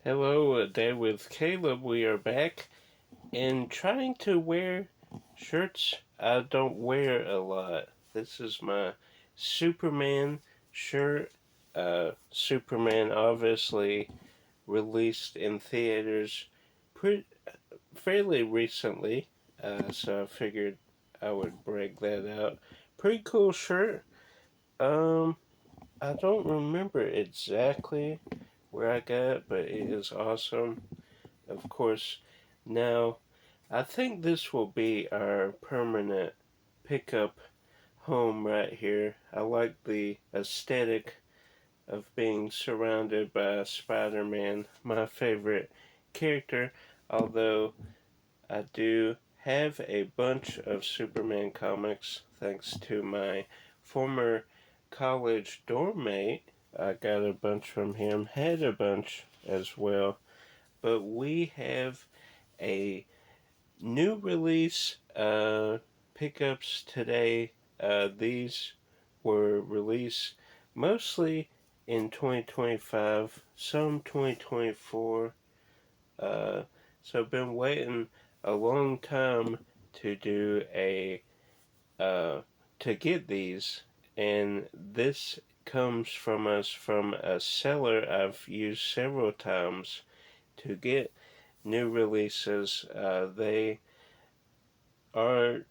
Hello, a day with Caleb. We are back and trying to wear shirts I don't wear a lot. This is my Superman shirt. Superman obviously released in theaters fairly recently, so I figured I would break that out. Pretty cool shirt. Um, I don't remember exactly where I got it, but it is awesome. Of course, now I think this will be our permanent pickup home right here. I like the aesthetic of being surrounded by Spider Man, my favorite character, although I do have a bunch of Superman comics thanks to my former college dorm mate. I got a bunch from him, had a bunch as well, but we have a new release pickups today. These were released mostly in 2025, some 2024. Uh, so I've been waiting a long time to do a to get these, and this comes from us from a seller I've used several times to get new releases. They are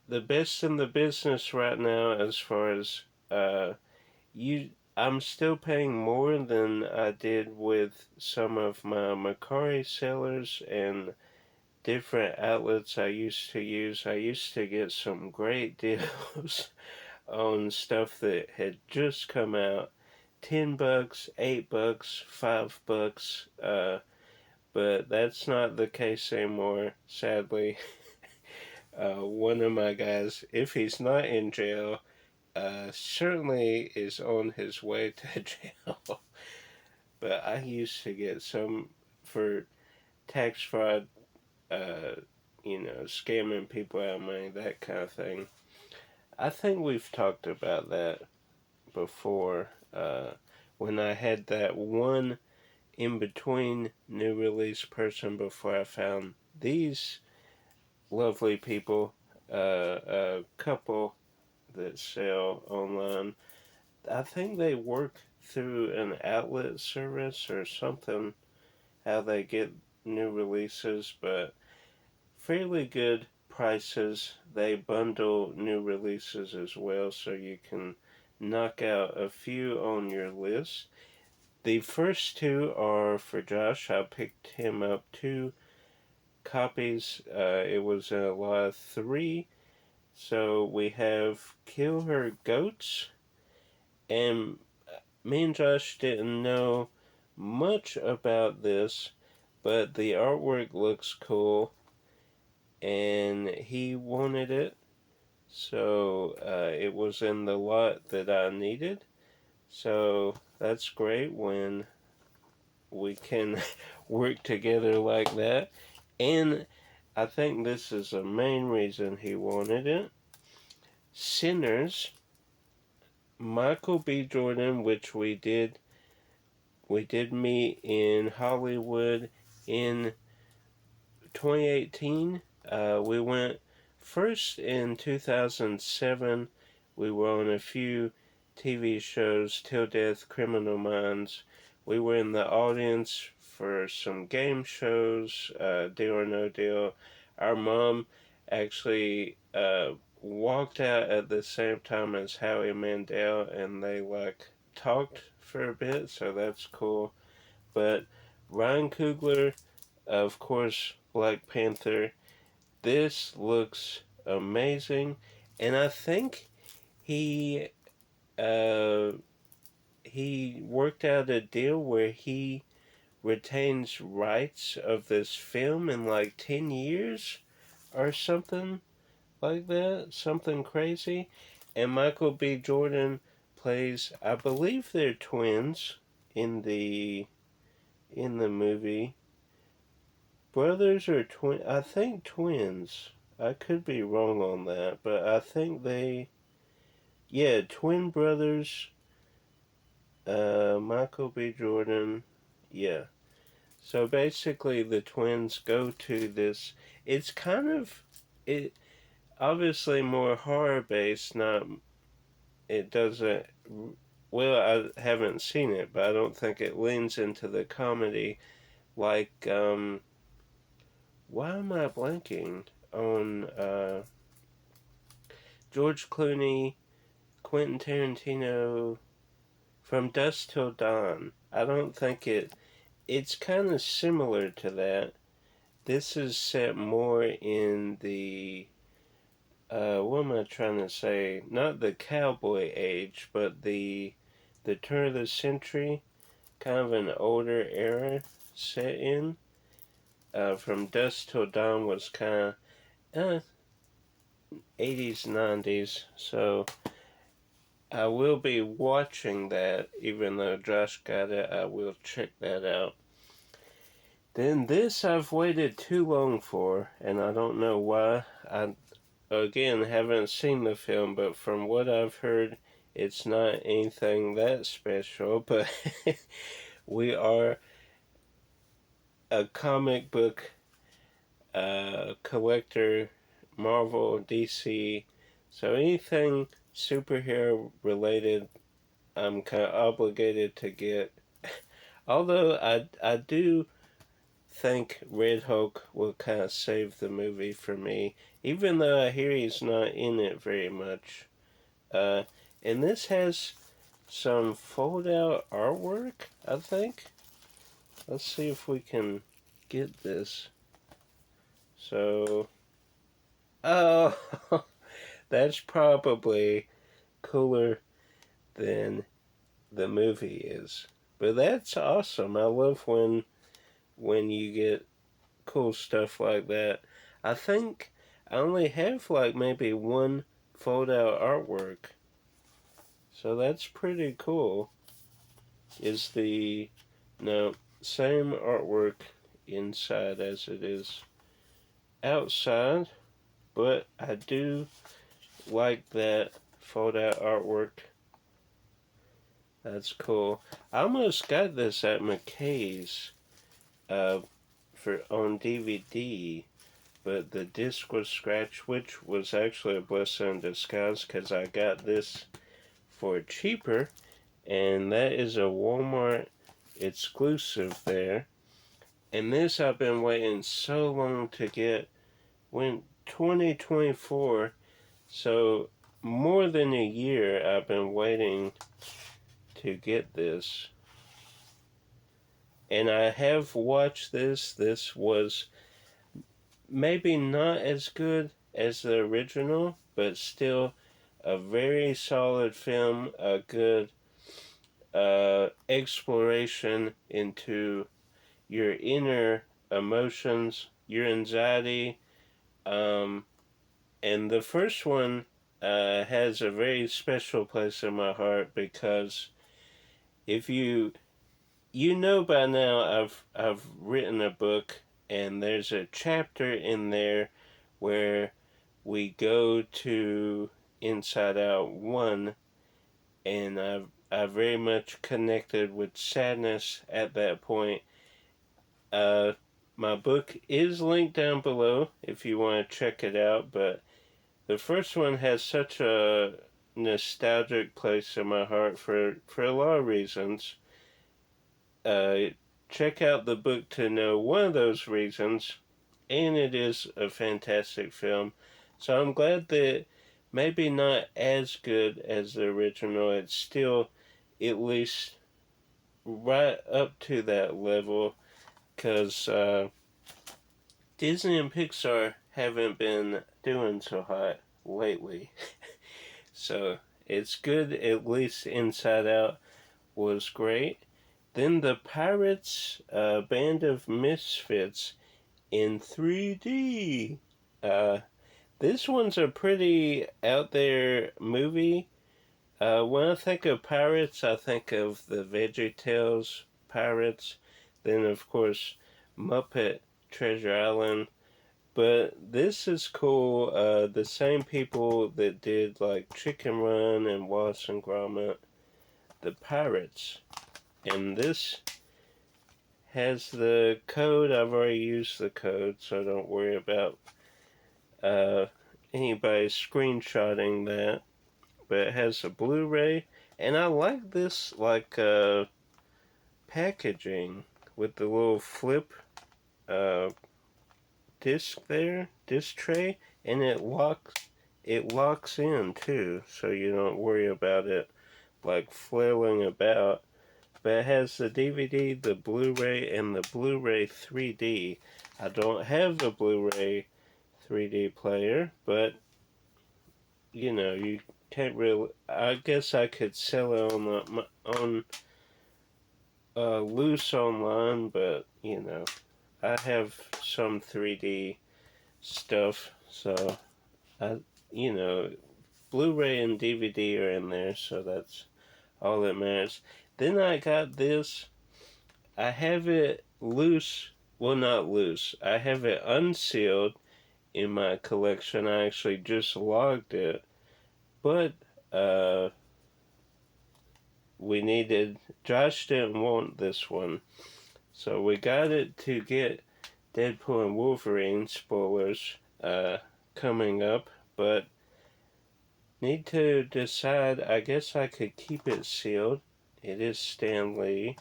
the best in the business right now as far as you. I'm still paying more than I did with some of my Macari sellers and different outlets I used to use. I used to get some great deals on stuff that had just come out. $10, $8, $5. But that's not the case anymore, sadly. One of my guys, if he's not in jail, certainly is on his way to jail. But I used to get some for tax fraud, uh, scamming people out of money, that kind of thing. I think we've talked about that before. When I had that one in between new release person before I found these lovely people, a couple that sell online. I think they work through an outlet service or something, how they get new releases, but fairly good prices. They bundle new releases as well, so you can knock out a few on your list. The first two are for Josh. I picked him up two copies. It was a lot of three. So we have Kill Her Goats, and me and Josh didn't know much about this, but the artwork looks cool, and he wanted it, so it was in the lot that I needed. So that's great when we can work together like that. And I think this is the main reason he wanted it. Sinners, Michael B. Jordan, which we did meet in Hollywood in 2018. We went first in 2007. We were on a few TV shows, Till Death, Criminal Minds. We were in the audience for some game shows, Deal or No Deal. Our mom actually walked out at the same time as Howie Mandel, and they talked for a bit, so that's cool. But Ryan Coogler, of course, Black Panther. This looks amazing, and I think he uh, he worked out a deal where he retains rights of this film in like 10 years or something like that, something crazy. And Michael B. Jordan plays, I believe they're twins in the movie. Brothers or twin? I think twins. I could be wrong on that, but I think yeah, twin brothers. Michael B. Jordan. Yeah. So basically, the twins go to this. It's kind of it obviously more horror based. Not it doesn't. Well, I haven't seen it, but I don't think it leans into the comedy like. Why am I blanking on George Clooney, Quentin Tarantino, From Dusk Till Dawn? I don't think it's kind of similar to that. This is set more in the what am I trying to say? Not the cowboy age, but the turn of the century, kind of an older era set in. From Dusk Till Dawn was kind of 80s, 90s, so I will be watching that, even though Josh got it, I will check that out. Then this I've waited too long for, and I don't know why. I, again, haven't seen the film, but from what I've heard, it's not anything that special, but we are a comic book collector, Marvel, DC, so anything superhero related, I'm kind of obligated to get. Although I do think Red Hulk will kind of save the movie for me, even though I hear he's not in it very much. Uh, and this has some fold out artwork, I think. Let's see if we can get this. So, oh, that's probably cooler than the movie is. But that's awesome. I love when you get cool stuff like that. I think I only have like maybe one fold out artwork. So that's pretty cool. Is the no same artwork inside as it is outside, but I do like that fold out artwork. That's cool. I almost got this at McKay's for on DVD, but the disc was scratched, which was actually a blessing in disguise because I got this for cheaper, and that is a Walmart exclusive there. And this I've been waiting so long to get. When 2024, so more than a year I've been waiting to get this. And I have watched this. This was maybe not as good as the original, but still a very solid film, a good exploration into your inner emotions, your anxiety. And the first one has a very special place in my heart because if you know by now I've written a book, and there's a chapter in there where we go to Inside Out 1, and I very much connected with sadness at that point. My book is linked down below if you want to check it out, but the first one has such a nostalgic place in my heart for a lot of reasons. Check out the book to know one of those reasons, and it is a fantastic film. So I'm glad that maybe not as good as the original, it's still at least right up to that level, because Disney and Pixar haven't been doing so hot lately. So it's good, at least Inside Out was great. Then the Pirates Band of Misfits in 3D. This one's a pretty out there movie. When I think of pirates, I think of the VeggieTales pirates. Then, of course, Muppet Treasure Island. But this is cool. The same people that did like Chicken Run and Wallace and Gromit, the pirates. And this has the code. I've already used the code, so don't worry about uh, anybody screenshotting that. But it has a Blu-ray, and I like this packaging with the little flip uh, disc there, disc tray, and it locks in too, so you don't worry about it like flailing about. But it has the DVD, the Blu-ray, and the Blu-ray 3D. I don't have the Blu-ray 3D player, but you can't really. I guess I could sell it on loose online, but I have some 3D stuff, so I, you know, Blu-ray and DVD are in there, so that's all that matters. Then I got this. I have it loose. Well, not loose. I have it unsealed in my collection. I actually just logged it, but uh, we needed. Josh didn't want this one, so we got it to get Deadpool and Wolverine spoilers coming up, but need to decide. I guess I could keep it sealed. It is Stan Lee,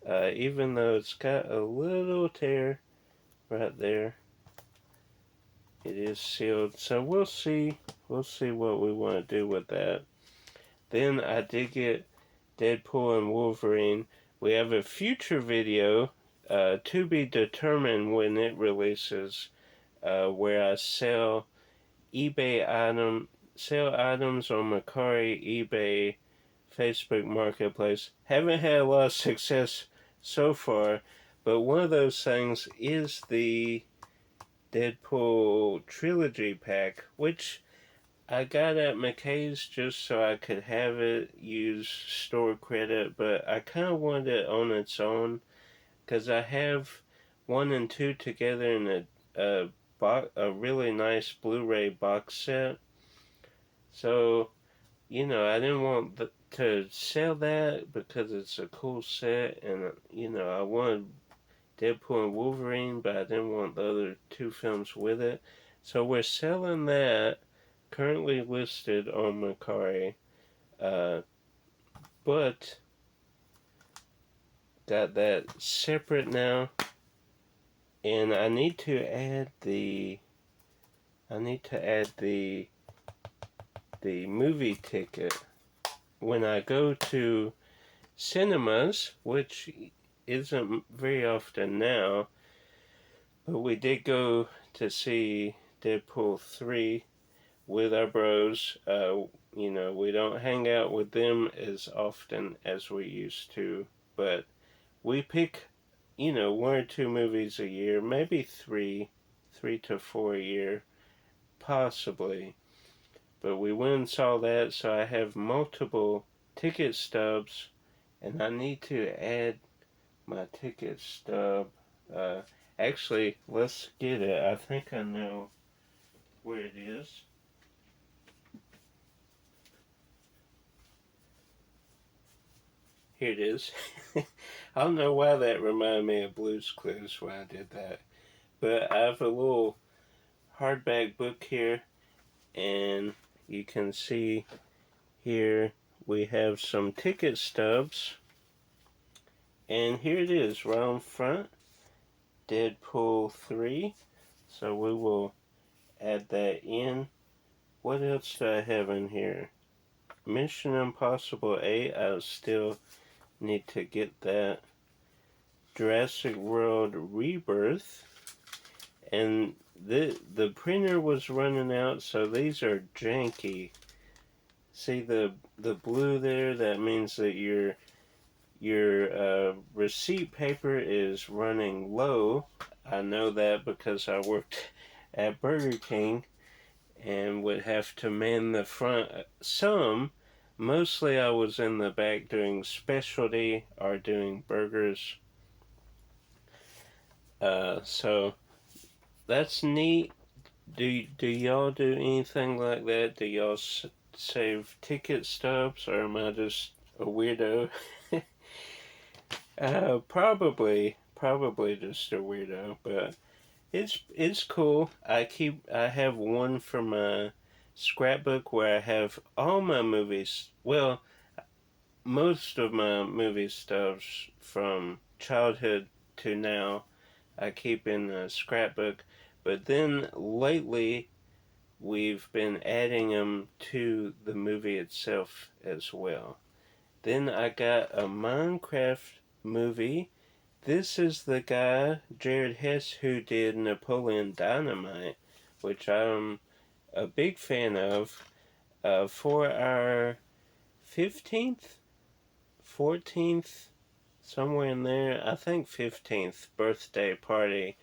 even though it's got a little tear right there. It is sealed, so we'll see. We'll see what we want to do with that. Then I did get Deadpool and Wolverine. We have a future video to be determined when it releases, where I sell items on Mercari, eBay, Facebook Marketplace. Haven't had a lot of success so far, but one of those things is the Deadpool trilogy pack, which I got at McKay's just so I could have it, use store credit, but I kind of wanted it on its own because I have 1 and 2 together in a really nice Blu-ray box set. So, I didn't want to sell that because it's a cool set, and I wanted Deadpool and Wolverine, but I didn't want the other 2 films with it. So we're selling that, currently listed on Mercari, but got that separate now, and I need to add the movie ticket when I go to cinemas, which isn't very often now, but we did go to see Deadpool 3 with our bros. We don't hang out with them as often as we used to, but we pick, 1 or 2 movies a year, maybe 3 to 4 a year, possibly. But we went and saw that, so I have multiple ticket stubs, and I need to add my ticket stub. Actually, let's get it. I think I know where it is. Here it is. I don't know why that reminded me of Blue's Clues when I did that. But I have a little hardback book here, and you can see here we have some ticket stubs. And here it is, right on front, Deadpool 3. So we will add that in. What else do I have in here? Mission Impossible 8, I still need to get that. Jurassic World Rebirth. And the printer was running out, so these are janky. See the blue there? That means that your receipt paper is running low. I know that because I worked at Burger King and would have to man the front some. Mostly I was in the back doing specialty or doing burgers. So that's neat. Do y'all do anything like that? Do y'all save ticket stubs, or am I just a weirdo? Probably just a weirdo, but it's cool. I have one for my scrapbook where I have all my movies. Well, most of my movie stuffs from childhood to now. I keep in a scrapbook, but then lately we've been adding them to the movie itself as well. Then I got a Minecraft movie. This is the guy, Jared Hess, who did Napoleon Dynamite, which I'm a big fan of. For our 15th, 14th, somewhere in there, I think 15th birthday party,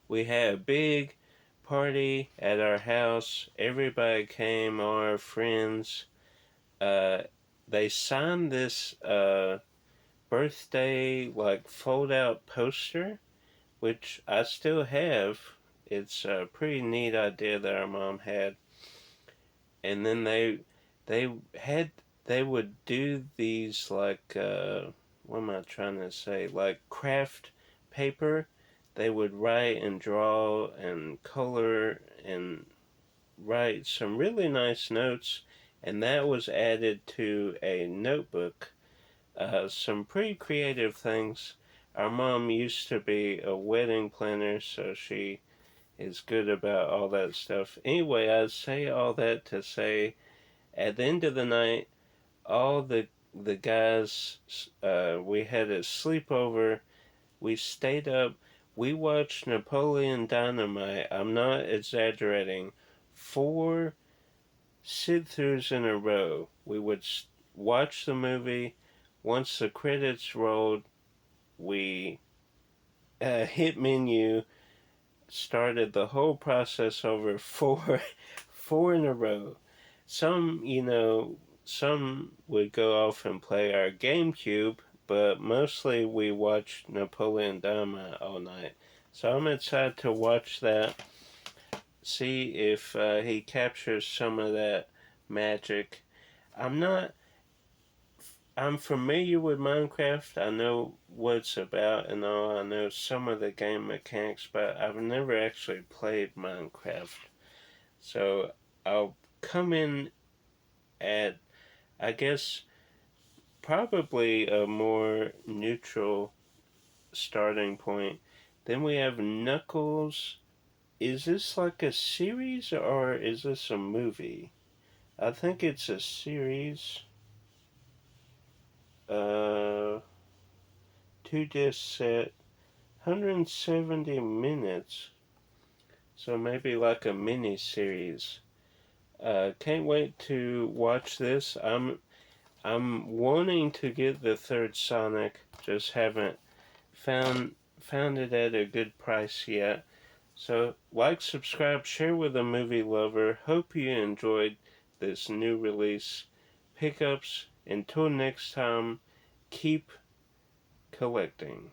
we had a big party at our house. Everybody came, all our friends. Uh, they signed this birthday like fold out poster, which I still have. It's a pretty neat idea that our mom had. And then they had they would do these like what am I trying to say, like craft paper. They would write and draw and color and write some really nice notes, and that was added to a notebook. Some pretty creative things. Our mom used to be a wedding planner, so she is good about all that stuff. Anyway, I say all that to say, at the end of the night, all the guys, we had a sleepover. We stayed up. We watched Napoleon Dynamite. I'm not exaggerating. 4 sit-throughs in a row. We would watch the movie. Once the credits rolled, we hit menu, started the whole process over four in a row. Some would go off and play our GameCube, but mostly we watched Napoleon Dynamite all night. So I'm excited to watch that, see if he captures some of that magic. I'm not. I'm familiar with Minecraft. I know what it's about and all. I know some of the game mechanics, but I've never actually played Minecraft. So I'll come in at, I guess, probably a more neutral starting point. Then we have Knuckles. Is this like a series or is this a movie? I think it's a series. Uh, 2 disc set, 170 minutes. So maybe like a mini series. Can't wait to watch this. I'm wanting to get the third Sonic, just haven't found it at a good price yet. So like, subscribe, share with a movie lover. Hope you enjoyed this new release. Pickups. Until next time, keep collecting.